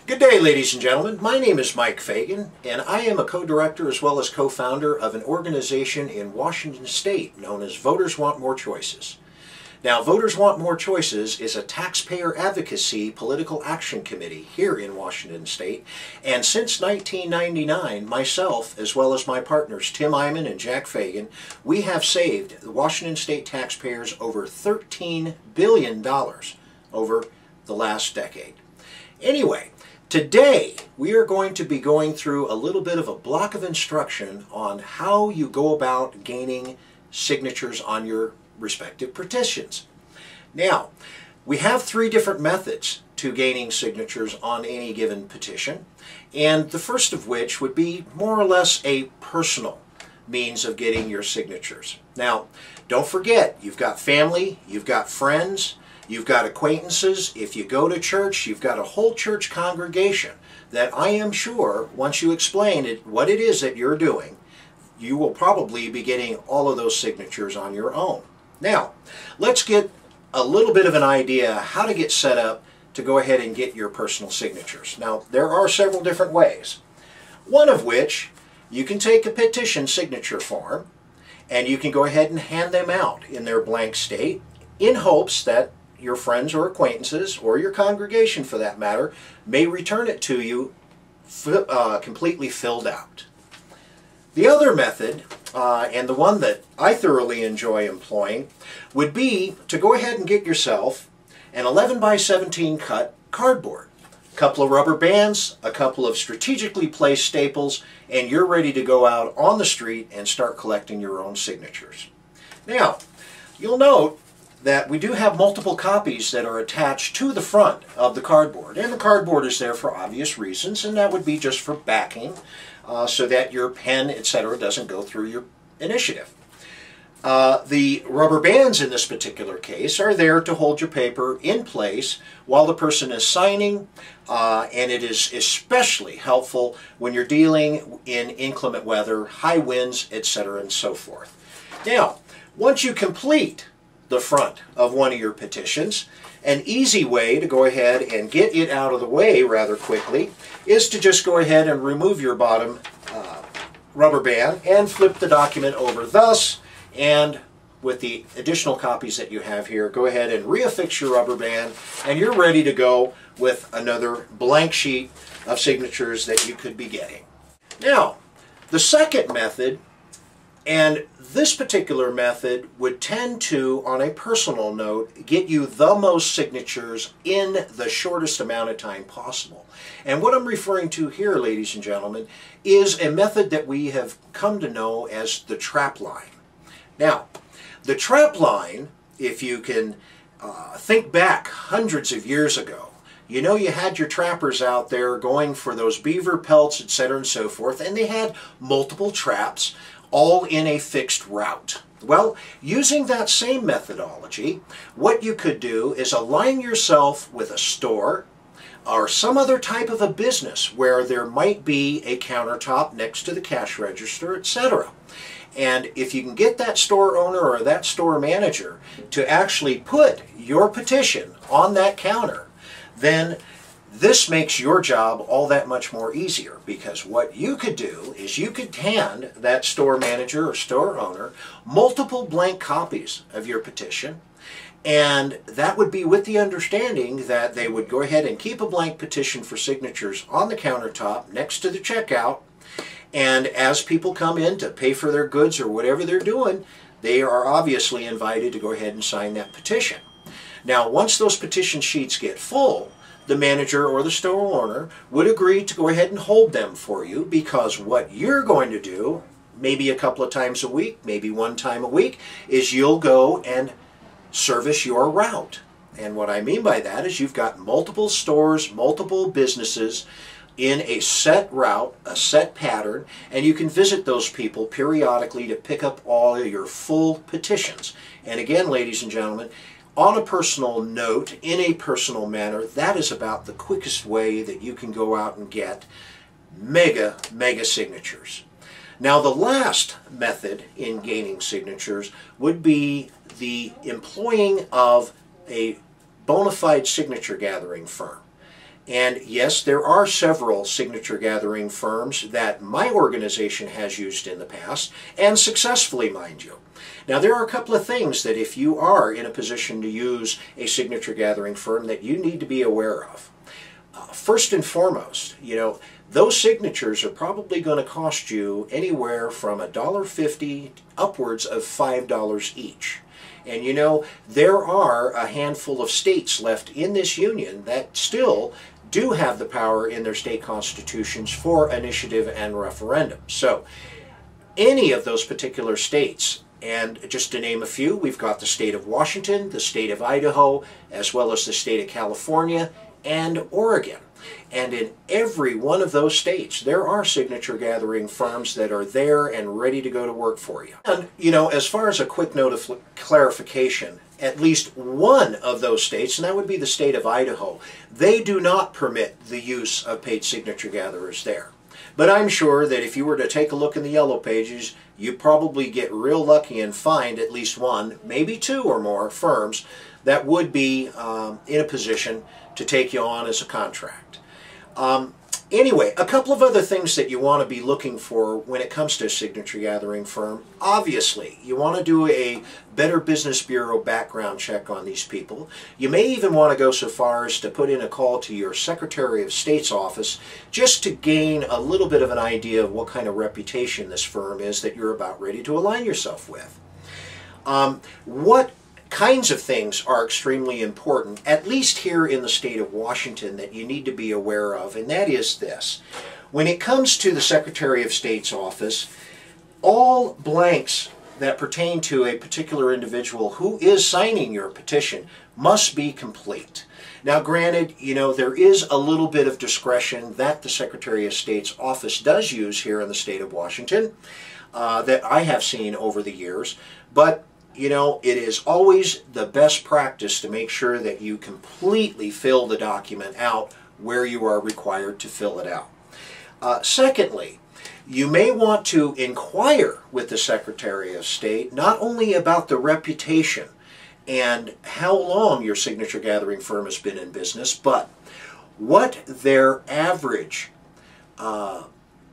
Good day, ladies and gentlemen. My name is Mike Fagan, and I am a co-director as well as co-founder of an organization in Washington State known as Voters Want More Choices. Now, Voters Want More Choices is a taxpayer advocacy political action committee here in Washington State, and since 1999, myself as well as my partners Tim Iman and Jack Fagan, we have saved the Washington State taxpayers over $13 billion over the last decade. Anyway, today we are going to be going through a little bit of a block of instruction on how you go about gaining signatures on your respective petitions. Now, we have three different methods to gaining signatures on any given petition, and the first of which would be more or less a personal means of getting your signatures. Now, don't forget, you've got family, you've got friends, you've got acquaintances. If you go to church, you've got a whole church congregation that I am sure, once you explain what it is that you're doing, you will probably be getting all of those signatures on your own. Now, let's get a little bit of an idea how to get set up to go ahead and get your personal signatures. Now, there are several different ways. One of which, you can take a petition signature form and you can go ahead and hand them out in their blank state in hopes that your friends or acquaintances, or your congregation for that matter, may return it to you completely filled out. The other method, and the one that I thoroughly enjoy employing, would be to go ahead and get yourself an 11 by 17 cut cardboard, a couple of rubber bands, a couple of strategically placed staples, and you're ready to go out on the street and start collecting your own signatures. Now, you'll note that we do have multiple copies that are attached to the front of the cardboard, and the cardboard is there for obvious reasons, and that would be just for backing so that your pen, etc., doesn't go through your initiative. The rubber bands in this particular case are there to hold your paper in place while the person is signing, and it is especially helpful when you're dealing in inclement weather, high winds, etc., and so forth. Now, once you complete the front of one of your petitions, an easy way to go ahead and get it out of the way rather quickly is to just go ahead and remove your bottom rubber band and flip the document over thus, and with the additional copies that you have here, go ahead and reaffix your rubber band and you're ready to go with another blank sheet of signatures that you could be getting. Now, the second method, and this particular method would tend to, on a personal note, get you the most signatures in the shortest amount of time possible. And what I'm referring to here, ladies and gentlemen, is a method that we have come to know as the trap line. Now, the trap line, if you can think back hundreds of years ago, you know, you had your trappers out there going for those beaver pelts, etc., and so forth, and they had multiple traps all in a fixed route. Well, using that same methodology, what you could do is align yourself with a store or some other type of a business where there might be a countertop next to the cash register, etc. And if you can get that store owner or that store manager to actually put your petition on that counter, then this makes your job all that much more easier, because what you could do is you could hand that store manager or store owner multiple blank copies of your petition, and that would be with the understanding that they would go ahead and keep a blank petition for signatures on the countertop next to the checkout, and as people come in to pay for their goods or whatever they're doing, they are obviously invited to go ahead and sign that petition. Now, once those petition sheets get full, the manager or the store owner would agree to go ahead and hold them for you, because what you're going to do, maybe a couple of times a week, maybe one time a week, is you'll go and service your route. And what I mean by that is you've got multiple stores, multiple businesses in a set route, a set pattern, and you can visit those people periodically to pick up all of your full petitions. And again, ladies and gentlemen, on a personal note, in a personal manner, that is about the quickest way that you can go out and get mega signatures. Now, the last method in gaining signatures would be the employing of a bona fide signature gathering firm. And yes, there are several signature gathering firms that my organization has used in the past, and successfully, mind you. Now, there are a couple of things that if you are in a position to use a signature gathering firm that you need to be aware of. First and foremost, those signatures are probably going to cost you anywhere from $1.50 upwards of $5 each. And there are a handful of states left in this union that still do have the power in their state constitutions for initiative and referendum. So any of those particular states, and just to name a few, we've got the state of Washington, the state of Idaho, as well as the state of California and Oregon. And in every one of those states, there are signature gathering firms that are there and ready to go to work for you. And, as far as a quick note of clarification, at least one of those states, and that would be the state of Idaho, they do not permit the use of paid signature gatherers there. But I'm sure that if you were to take a look in the Yellow Pages, you'd probably get real lucky and find at least one, maybe two or more firms that would be in a position to take you on as a contract. Anyway, a couple of other things that you want to be looking for when it comes to a signature gathering firm. Obviously, you want to do a Better Business Bureau background check on these people. You may even want to go so far as to put in a call to your Secretary of State's office just to gain a little bit of an idea of what kind of reputation this firm is that you're about ready to align yourself with. What kinds of things are extremely important, at least here in the state of Washington, that you need to be aware of, and that is this. When it comes to the Secretary of State's office, all blanks that pertain to a particular individual who is signing your petition must be complete. Now, granted, there is a little bit of discretion that the Secretary of State's office does use here in the state of Washington that I have seen over the years, but it is always the best practice to make sure that you completely fill the document out where you are required to fill it out. Secondly, you may want to inquire with the Secretary of State not only about the reputation and how long your signature gathering firm has been in business, but what their average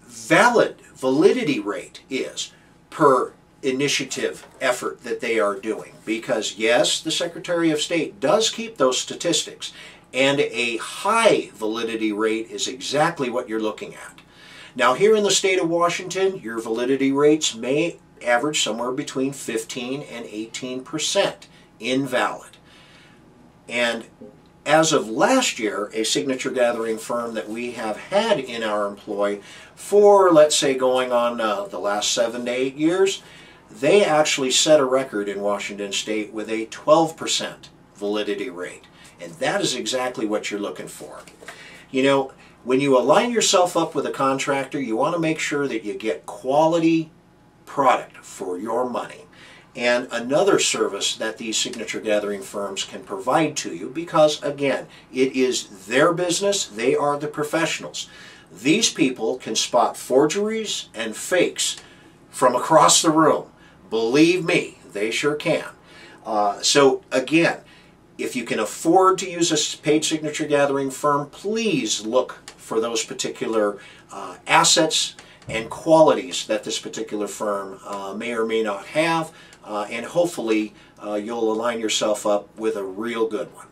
validity rate is per initiative effort that they are doing. Because yes, the Secretary of State does keep those statistics, and a high validity rate is exactly what you're looking at. Now, here in the state of Washington, your validity rates may average somewhere between 15 and 18% invalid. And as of last year, a signature gathering firm that we have had in our employ for, let's say, going on the last 7 to 8 years, they actually set a record in Washington State with a 12% validity rate. And that is exactly what you're looking for. When you align yourself up with a contractor, you want to make sure that you get quality product for your money. And another service that these signature gathering firms can provide to you, because again, it is their business, they are the professionals. These people can spot forgeries and fakes from across the room. Believe me, they sure can. So again, if you can afford to use a paid signature gathering firm, please look for those particular assets and qualities that this particular firm may or may not have, and hopefully you'll align yourself up with a real good one.